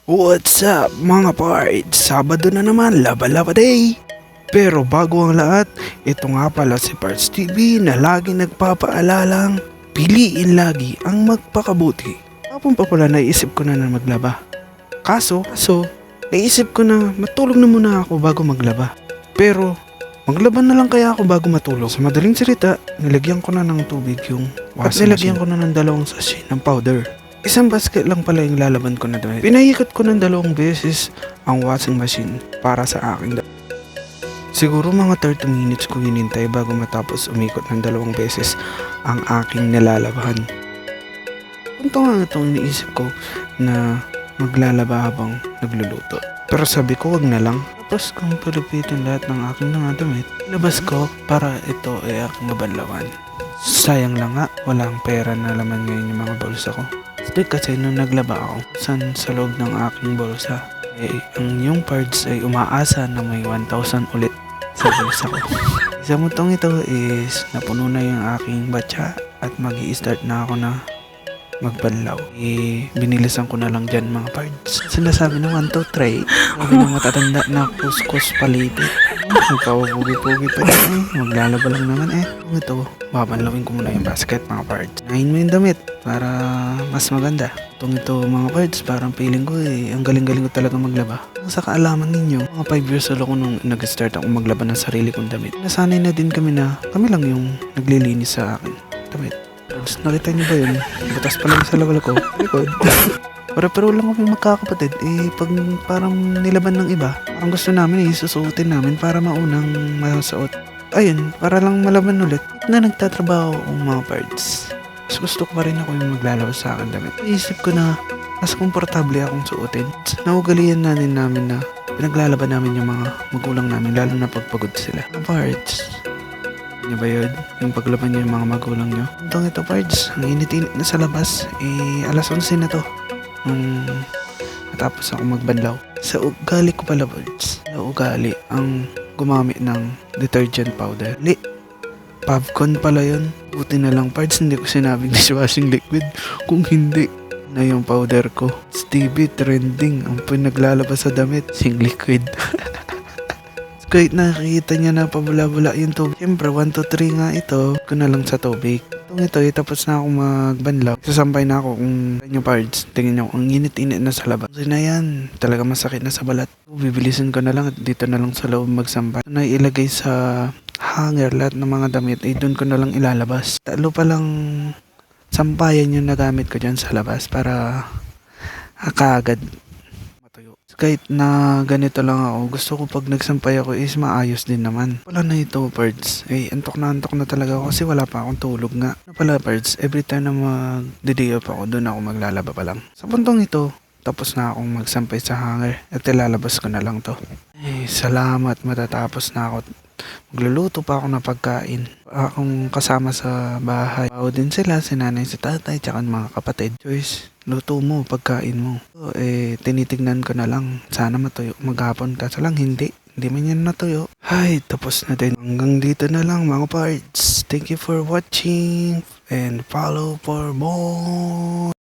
What's up mga pards? Sabado na naman, laba-laba day! Pero bago ang lahat, ito nga pala si Pards TV na lagi nagpapaalalang piliin lagi ang magpakabuti. Kapon pa pala naisip ko na maglaba. Kaso, naisip ko na matulog na muna ako bago maglaba. Pero, maglaba na lang kaya ako bago matulog. Sa madaling salita, nilagyan ko na ng tubig yung washing machine. At nilagyan ko na ng 2 sachet ng powder. Isang basket lang pala yung lalaban ko na damit. Pinahikot ko ng 2 beses ang washing machine para sa aking damit. Siguro mga 30 minutes ko hinintay bago matapos umikot ng 2 beses ang aking nilalabahan. Punto nga itong iniisip ko na maglalaba habang nagluluto. Pero sabi ko wag na lang. Tapos kung palipitin lahat ng aking mga damit, labas ko para ito ay aking mabanlawan. Sayang lang nga, walang pera na laman ngayon yung mga bulsa ko. Kasi nung naglaba ako, sa loob ng aking bulsa, ang yung parts ay umaasa na may 1,000 ulit sa bulsa ko. Sa mutong ito is napuno na yung aking batya at mag-i-start na ako na magbanlaw. Binilisan ko na lang dyan mga parts. Sinasabi na 1, 2, 3. Sabi ng matatanda na kuskus palipit. Magkawapugi-pugi pa rin maglalaba lang naman Ito, babanlawin ko muna yung basket mga parts. Nahin mo yung damit para mas maganda. Ito mga parts, parang feeling ko ang galing-galing ko talaga maglaba. Sa kaalaman ninyo, mga 5 years old ako nung nag-start ako maglaba ng sarili kong damit. Nasanay na din kami na kami lang yung naglilinis sa akin damit. Parts, nakita niyo ba yun? Butas pa lang sa lawal ko. Likod. Pero lang kami magkakapatid. Pag parang nilaban ng iba, parang gusto namin susuotin namin para maunang masuot. Ayun, para lang malaban ulit na nagtatrabaho ang mga parts. Mas gusto ko pa rin ako yung maglalabas sa akin damit. Isip ko na mas komportable akong suotin. Naugalian namin na pinaglalaban namin yung mga magulang namin, lalo na pagpagod sila. Mga parts. Ano ba yun? Yung paglaban niyo yung mga magulang nyo. Ito parts, ang init-init na sa labas. Alas 11 na to. Natapos ako magbanlaw. Sa ugali ko pala birds. Sa ugali ang gumamit ng detergent powder. Pavcon pala yun. Buti na lang parts, hindi ko sinabing dishwashing liquid. Kung hindi na yung powder ko. Stevie trending. Ang pinaglalabas sa damit, sing liquid. Kahit nakikita niya na pabula-bula yung tubig. Siyempre 1, 2, 3 nga ito. Ko na lang sa tubig. Ito, tapos na ako magbanlaw. Sasampay na ako kung yung parts. Tingin niyo, ang init-init na sa labas. Kasi na yan, talaga masakit na sa balat. Bibilisin ko na lang at dito na lang sa loob magsampay. Na ilagay sa hanger lahat ng mga damit, doon ko na lang ilalabas. Talo pa lang sampayan yung nagamit ko dyan sa labas para kaagad matuyo. Kahit na ganito lang ako, gusto ko pag nagsampay ako is maayos din naman. Wala na ito parts. Antok na talaga ako kasi wala pa akong tulog nga. Pala parts, every time na mag-day off ako, doon ako maglalaba pa lang. Sa puntong ito, tapos na akong magsampay sa hanger at ilalabas ko na lang to. Salamat, matatapos na ako. Magluluto pa ako ng pagkain. Akong kasama sa bahay. Bawa din sila, si nanay, si tatay, tsaka mga kapatid. Choice, luto mo, pagkain mo. So, tinitignan ko na lang. Sana matuyo. Maghapon ka. Lang, hindi man yan natuyo. Ay, tapos na din. Hanggang dito na lang mga parts. Thank you for watching and follow for more.